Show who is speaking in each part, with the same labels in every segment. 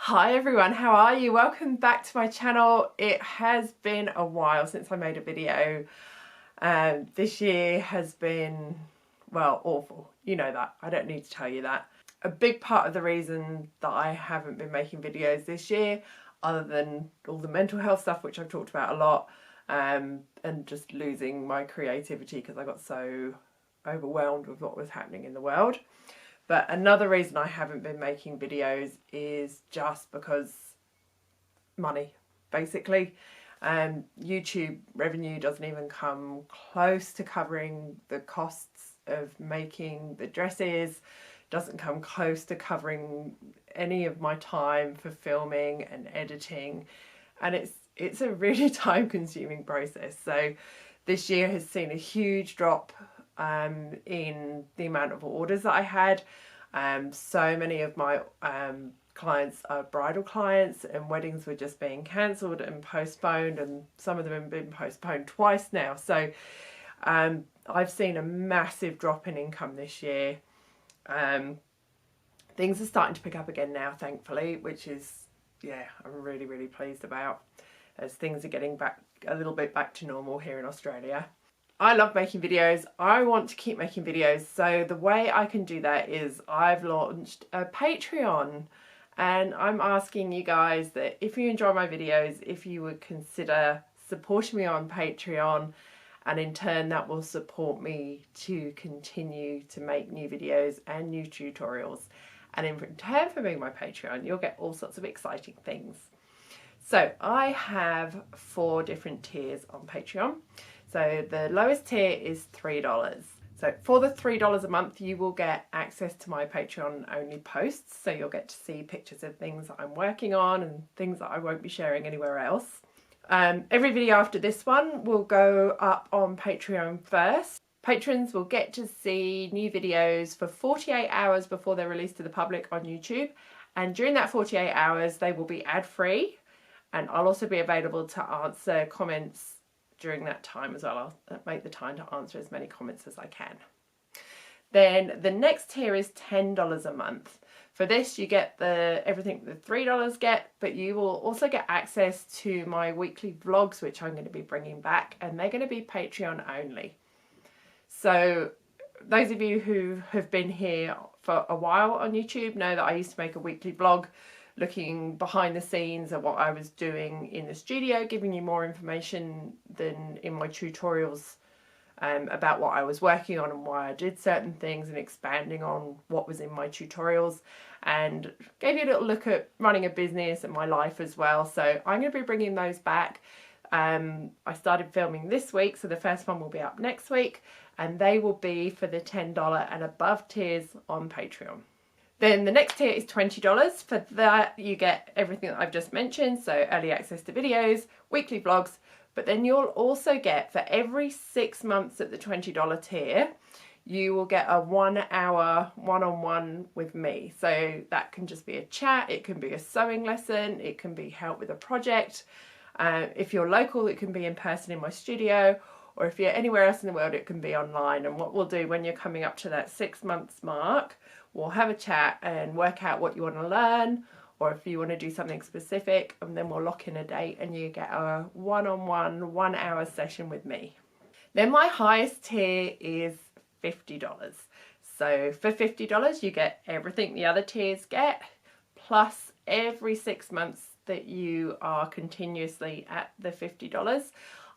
Speaker 1: Hi everyone, how are you? Welcome back to my channel. It has been a while since I made a video. This year has been, well, awful. You know that. I don't need to tell you that. A big part of the reason that I haven't been making videos this year, other than all the mental health stuff, which I've talked about a lot, and just losing my creativity because I got so overwhelmed with what was happening in the world. But another reason I haven't been making videos is just because money, basically. YouTube revenue doesn't even come close to covering the costs of making the dresses, doesn't come close to covering any of my time for filming and editing, and it's a really time consuming process. So this year has seen a huge drop in the amount of orders that I had. So many of my clients are bridal clients, and weddings were just being cancelled and postponed, and some of them have been postponed twice now. So I've seen a massive drop in income this year. Things are starting to pick up again now, thankfully, which is, yeah, I'm really, really pleased about, as things are getting back a little bit back to normal here in Australia. I love making videos. I want to keep making videos. So the way I can do that is I've launched a Patreon, and I'm asking you guys that if you enjoy my videos, if you would consider supporting me on Patreon, and in turn that will support me to continue to make new videos and new tutorials. And in return for being my Patreon, you'll get all sorts of exciting things. So I have 4 different tiers on Patreon. So the lowest tier is $3. So for the $3 a month, you will get access to my Patreon only posts. So you'll get to see pictures of things that I'm working on and things that I won't be sharing anywhere else. Every video after this one will go up on Patreon first. Patrons will get to see new videos for 48 hours before they're released to the public on YouTube. And during that 48 hours, they will be ad-free. And I'll also be available to answer comments during that time as well. I'll make the time to answer as many comments as I can. Then the next tier is $10 a month. For this, you get everything the $3 get, but you will also get access to my weekly vlogs, which I'm going to be bringing back, and they're going to be Patreon only. So those of you who have been here for a while on YouTube know that I used to make a weekly vlog looking behind the scenes at what I was doing in the studio, giving you more information than in my tutorials about what I was working on and why I did certain things, and expanding on what was in my tutorials, and gave you a little look at running a business and my life as well. So I'm going to be bringing those back. I started filming this week, so the first one will be up next week, and they will be for the $10 and above tiers on Patreon. Then the next tier is $20. For that, you get everything that I've just mentioned, so early access to videos, weekly vlogs, but then you'll also get, for every 6 months at the $20 tier, you will get a 1-hour one-on-one with me. So that can just be a chat, it can be a sewing lesson, it can be help with a project. If you're local, it can be in person in my studio, or if you're anywhere else in the world, it can be online. And what we'll do when you're coming up to that 6 months mark, we'll have a chat and work out what you want to learn, or if you want to do something specific, and then we'll lock in a date and you get a one-on-one 1-hour session with me. Then my highest tier is $50. So for $50, you get everything the other tiers get, plus every 6 months that you are continuously at the $50,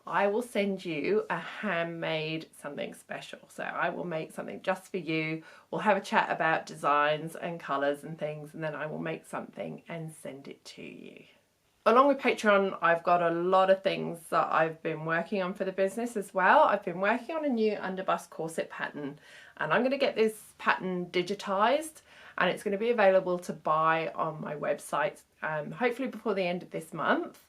Speaker 1: I will send you a handmade something special. So I will make something just for you. We'll have a chat about designs and colours and things, and then I will make something and send it to you. Along with Patreon, I've got a lot of things that I've been working on for the business as well. I've been working on a new underbust corset pattern, and I'm going to get this pattern digitised, and it's going to be available to buy on my website, hopefully before the end of this month.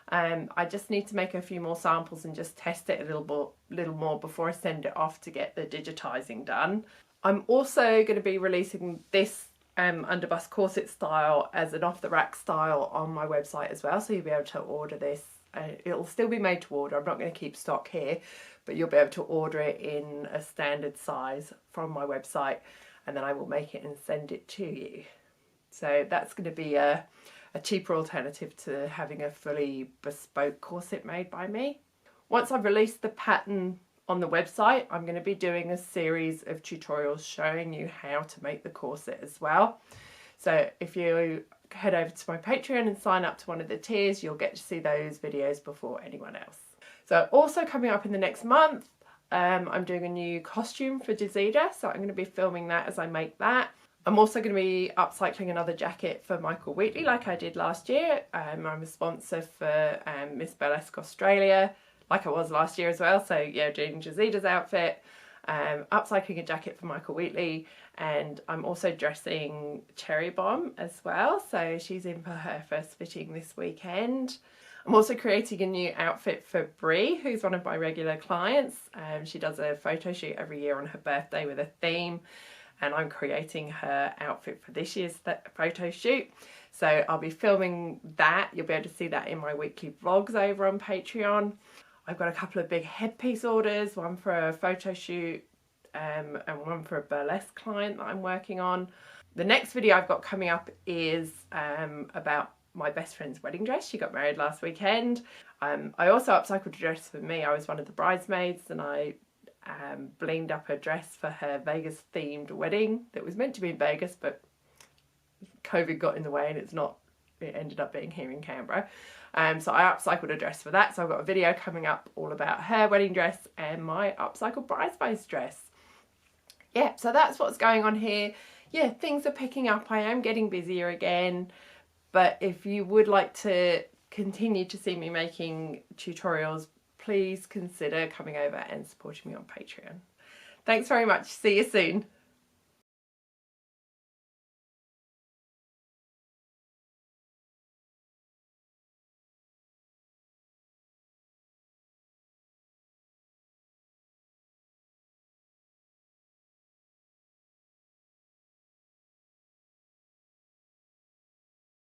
Speaker 1: I just need to make a few more samples and just test it a little more before I send it off to get the digitising done. I'm also going to be releasing this underbust corset style as an off-the-rack style on my website as well, so you'll be able to order this. It'll still be made to order. I'm not going to keep stock here, but you'll be able to order it in a standard size from my website, and then I will make it and send it to you. So that's going to be a a cheaper alternative to having a fully bespoke corset made by me. Once I've released the pattern on the website, I'm going to be doing a series of tutorials showing you how to make the corset as well. So if you head over to my Patreon and sign up to one of the tiers, you'll get to see those videos before anyone else. So also coming up in the next month, I'm doing a new costume for Jazida, so I'm going to be filming that as I make that. I'm also going to be upcycling another jacket for Michael Wheatley like I did last year. I'm a sponsor for Miss Burlesque Australia, like I was last year as well. So yeah, doing Jazida's outfit, upcycling a jacket for Michael Wheatley, and I'm also dressing Cherry Bomb as well. So she's in for her first fitting this weekend. I'm also creating a new outfit for Brie, who's one of my regular clients. She does a photo shoot every year on her birthday with a theme, and I'm creating her outfit for this year's photo shoot. So I'll be filming that. You'll be able to see that in my weekly vlogs over on Patreon. I've got a couple of big headpiece orders, one for a photo shoot and one for a burlesque client that I'm working on. The next video I've got coming up is about my best friend's wedding dress. She got married last weekend. I also upcycled a dress for me. I was one of the bridesmaids, and I blinged up a dress for her Vegas themed wedding that was meant to be in Vegas, but COVID got in the way and it ended up being here in Canberra. So I upcycled a dress for that. So I've got a video coming up all about her wedding dress and my upcycled bridesmaid's dress. Yeah, so that's what's going on here. Yeah, things are picking up. I am getting busier again. But if you would like to continue to see me making tutorials, please consider coming over and supporting me on Patreon. Thanks very much. See you soon.